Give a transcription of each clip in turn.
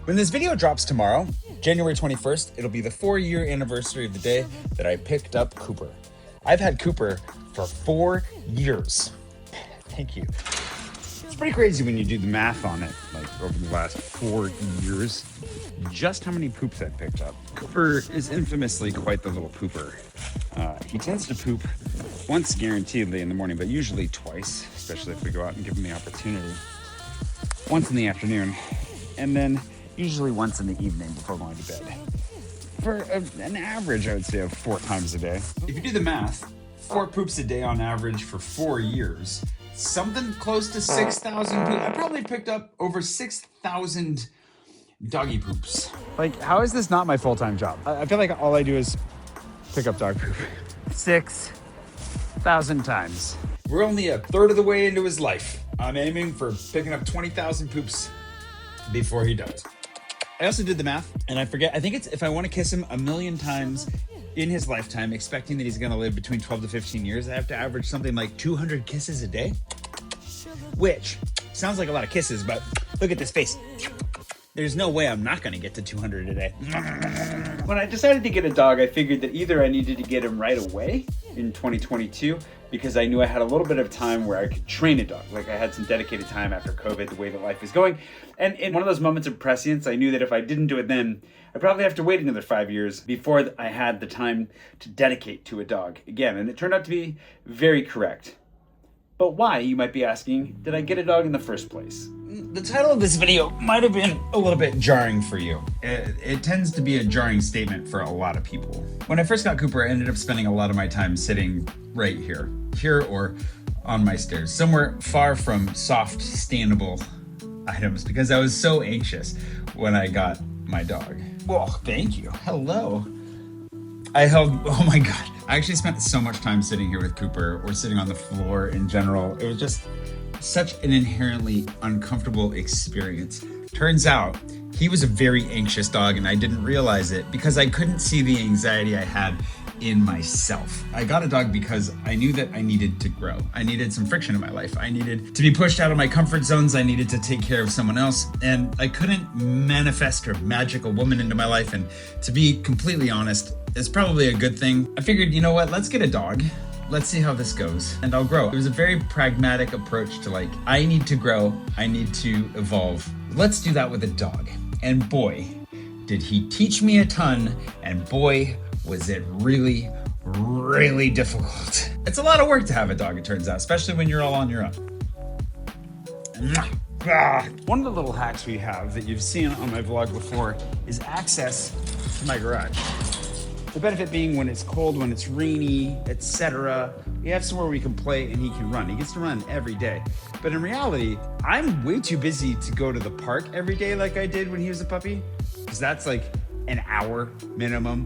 When this video drops tomorrow, January 21st, it'll be the 4-year anniversary of the day that I picked up Cooper. I've had Cooper for 4 years. Thank you. It's pretty crazy when you do the math on it, like over the last 4 years, just how many poops I've picked up. Cooper is infamously quite the little pooper. He tends to poop once guaranteedly in the morning, but usually twice, especially if we go out and give him the opportunity. Once in the afternoon, and then usually once in the evening before going to bed. For an average, I would say, of 4 times a day. If you do the math, 4 poops a day on average for 4 years, something close to 6,000 poops. I probably picked up over 6,000 doggy poops. Like, how is this not my full-time job? I feel like all I do is pick up dog poop. 6,000 times. We're only a third of the way into his life. I'm aiming for picking up 20,000 poops before he dies. I also did the math, and I forget, I think it's if I want to kiss him 1,000,000 times in his lifetime, expecting that he's going to live between 12 to 15 years, I have to average something like 200 kisses a day. Which sounds like a lot of kisses, but look at this face. There's no way I'm not going to get to 200 a day. When I decided to get a dog, I figured that either I needed to get him right away in 2022, because I knew I had a little bit of time where I could train a dog. Like, I had some dedicated time after COVID, the way that life is going. And in one of those moments of prescience, I knew that if I didn't do it then, I'd probably have to wait another 5 years before I had the time to dedicate to a dog again. And it turned out to be very correct. But why, you might be asking, did I get a dog in the first place? The title of this video might have been a little bit jarring for you. It tends to be a jarring statement for a lot of people. When I first got Cooper, I ended up spending a lot of my time sitting right here or on my stairs, somewhere far from soft, standable items, because I was so anxious when I got my dog. Oh, thank you. Hello. Oh my God. I actually spent so much time sitting here with Cooper, or sitting on the floor in general. It was just such an inherently uncomfortable experience. Turns out he was a very anxious dog, and I didn't realize it because I couldn't see the anxiety I had in myself. I got a dog because I knew that I needed to grow. I needed some friction in my life. I needed to be pushed out of my comfort zones. I needed to take care of someone else, and I couldn't manifest or magic a woman into my life. And to be completely honest, it's probably a good thing. I figured, you know what, let's get a dog. Let's see how this goes, and I'll grow. It was a very pragmatic approach to, like, I need to grow, I need to evolve. Let's do that with a dog. And boy, did he teach me a ton, and boy, was it really, really difficult. It's a lot of work to have a dog, it turns out, especially when you're all on your own. One of the little hacks we have that you've seen on my vlog before is access to my garage. The benefit being, when it's cold, when it's rainy, etc., we have somewhere we can play and he can run. He gets to run every day. But in reality, I'm way too busy to go to the park every day like I did when he was a puppy, because that's like an hour minimum,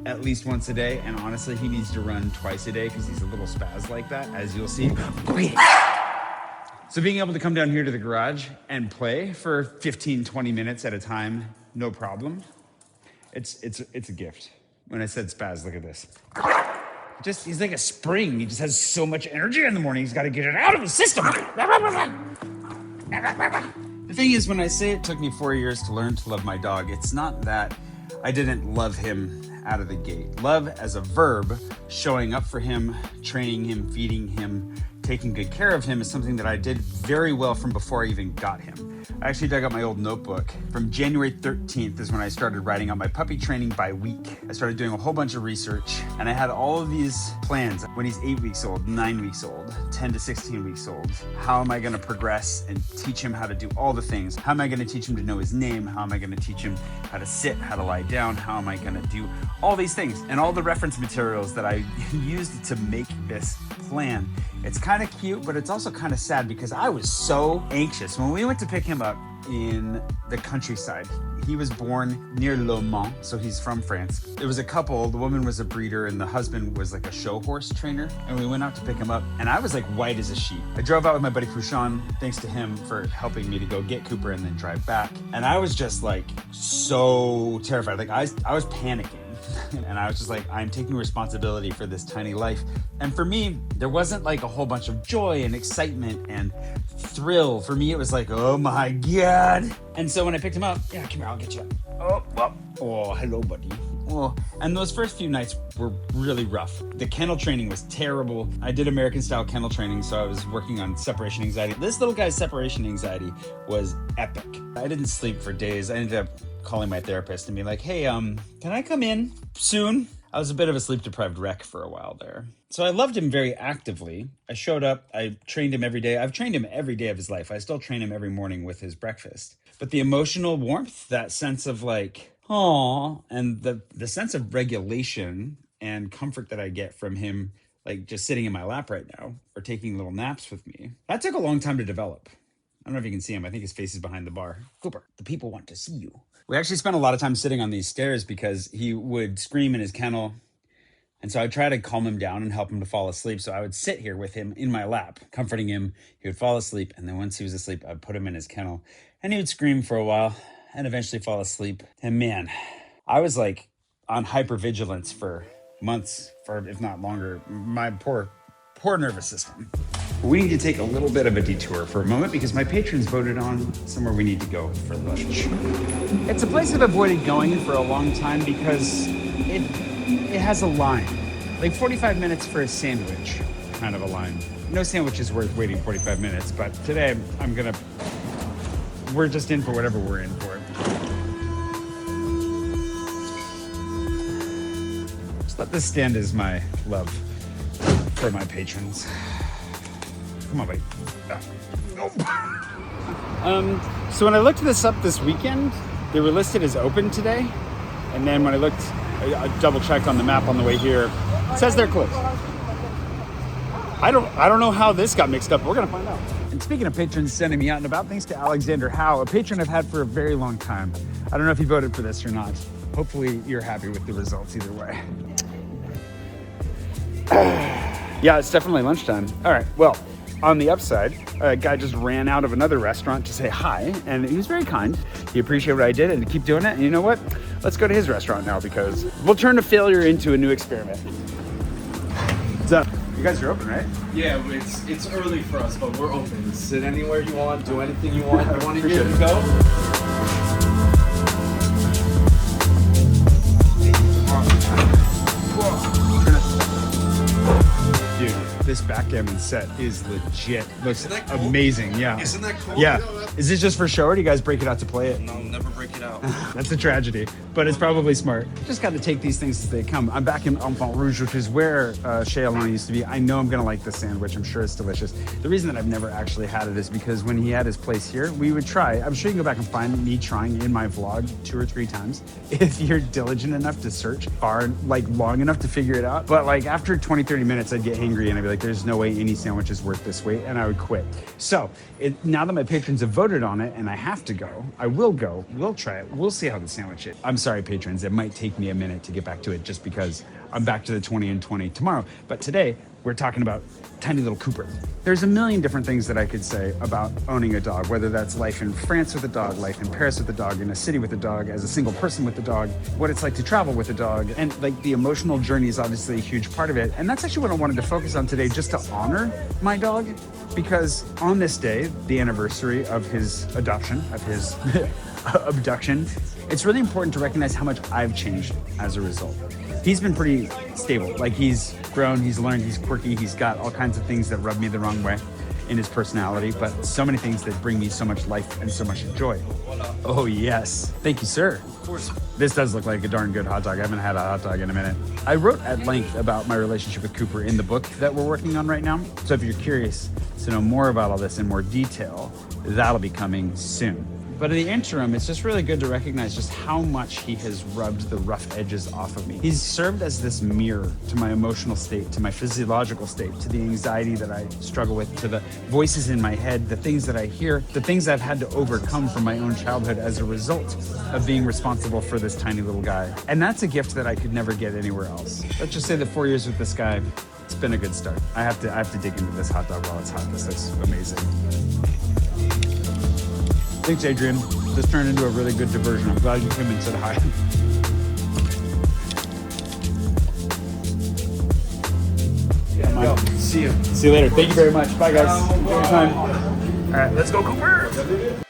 at least once a day. And honestly, he needs to run twice a day because he's a little spaz like that, as you'll see. So being able to come down here to the garage and play for 15, 20 minutes at a time, no problem. It's a gift. When I said spaz, look at this. He's like a spring. He just has so much energy in the morning. He's got to get it out of his system. The thing is, when I say it took me 4 years to learn to love my dog, it's not that I didn't love him out of the gate. Love as a verb, showing up for him, training him, feeding him, taking good care of him, is something that I did very well from before I even got him. I actually dug up my old notebook. From January 13th is when I started writing out my puppy training by week. I started doing a whole bunch of research, and I had all of these plans. When he's 8 weeks old, 9 weeks old, 10 to 16 weeks old, how am I gonna progress and teach him how to do all the things? How am I gonna teach him to know his name? How am I gonna teach him how to sit, how to lie down? How am I gonna do all these things? And all the reference materials that I used to make this plan. It's kind of cute, but it's also kind of sad because I was so anxious. When we went to pick him up in the countryside, he was born near Le Mans, so he's from France. It was a couple. The woman was a breeder and the husband was like a show horse trainer. And we went out to pick him up, and I was like white as a sheet. I drove out with my buddy Fouchon, thanks to him for helping me to go get Cooper and then drive back. And I was just like so terrified. Like I was panicking. And I was just like, I'm taking responsibility for this tiny life. And for me, there wasn't like a whole bunch of joy and excitement and thrill. For me, it was like, oh my God. And so when I picked him up, yeah, come here, I'll get you up. Oh, well, oh, hello, buddy. Oh, and those first few nights were really rough. The kennel training was terrible. I did American style kennel training, so I was working on separation anxiety. This little guy's separation anxiety was epic. I didn't sleep for days. I ended up calling my therapist and being like, hey, can I come in soon? I was a bit of a sleep deprived wreck for a while there. So I loved him very actively. I showed up, I trained him every day. I've trained him every day of his life. I still train him every morning with his breakfast. But the emotional warmth, that sense of like, oh, and the sense of regulation and comfort that I get from him, like just sitting in my lap right now or taking little naps with me, that took a long time to develop. I don't know if you can see him. I think his face is behind the bar. Cooper, the people want to see you. We actually spent a lot of time sitting on these stairs because he would scream in his kennel. And so I'd try to calm him down and help him to fall asleep. So I would sit here with him in my lap, comforting him. He would fall asleep. And then once he was asleep, I'd put him in his kennel and he would scream for a while and eventually fall asleep. And man, I was like on hypervigilance for months, for if not longer. My poor nervous system. We need to take a little bit of a detour for a moment because my patrons voted on somewhere we need to go for lunch. It's a place I've avoided going for a long time because it has a line. Like 45 minutes for a sandwich, kind of a line. No sandwich is worth waiting 45 minutes, but today we're just in for whatever we're in for. Just let this stand as my love for my patrons. Come on, buddy. So when I looked this up this weekend, they were listed as open today. And then when I looked, I double checked on the map on the way here, it says they're closed. I don't know how this got mixed up. We're gonna find out. And speaking of patrons sending me out and about, thanks to Alexander Howe, a patron I've had for a very long time. I don't know if he voted for this or not. Hopefully you're happy with the results either way. Yeah, it's definitely lunchtime. All right, well, on the upside, a guy just ran out of another restaurant to say hi, and he was very kind. He appreciated what I did and to keep doing it. And you know what? Let's go to his restaurant now because we'll turn a failure into a new experiment. What's up? You guys are open, right? Yeah, it's early for us, but we're open. Sit anywhere you want, do anything you want. I want to hear you go. Dude, this backgammon set is legit. Looks amazing, yeah. Isn't that cool? Yeah. Is this just for show or do you guys break it out to play it? No, never break it out. That's a tragedy, but it's probably smart. Just got to take these things as they come. I'm back in Enfant Rouge, which is where Chez Alain used to be. I know I'm gonna like this sandwich. I'm sure it's delicious. The reason that I've never actually had it is because when he had his place here, we would try. I'm sure you can go back and find me trying in my vlog 2 or 3 times if you're diligent enough to search far, like long enough to figure it out. But like after 20, 30 minutes, I'd get hangry and I'd be like, there's no way any sandwich is worth this wait, and I would quit. So now that my patrons have voted on it and I have to go, I will go, we'll try it, we'll see how the sandwich is. I'm sorry, patrons, it might take me a minute to get back to it just because I'm back to the 20 and 20 tomorrow. But today, we're talking about tiny little Cooper. There's a million different things that I could say about owning a dog, whether that's life in France with a dog, life in Paris with a dog, in a city with a dog, as a single person with a dog, what it's like to travel with a dog. And like the emotional journey is obviously a huge part of it. And that's actually what I wanted to focus on today, just to honor my dog, because on this day, the anniversary of his adoption, of his abduction, it's really important to recognize how much I've changed as a result. He's been pretty stable. Like he's grown, he's learned, he's quirky, he's got all kinds of things that rub me the wrong way in his personality, but so many things that bring me so much life and so much joy. Oh yes, thank you, sir. Of course. This does look like a darn good hot dog. I haven't had a hot dog in a minute. I wrote at length about my relationship with Cooper in the book that we're working on right now. So if you're curious to know more about all this in more detail, that'll be coming soon. But in the interim, it's just really good to recognize just how much he has rubbed the rough edges off of me. He's served as this mirror to my emotional state, to my physiological state, to the anxiety that I struggle with, to the voices in my head, the things that I hear, the things I've had to overcome from my own childhood as a result of being responsible for this tiny little guy. And that's a gift that I could never get anywhere else. Let's just say that 4 years with this guy, it's been a good start. I have to dig into this hot dog while it's hot. This looks amazing. Thanks, Adrian. This turned into a really good diversion. I'm glad you came and said hi. Yo, see you. See you later. Thank you very much. Bye, guys. Enjoy your time. All right, let's go, Cooper.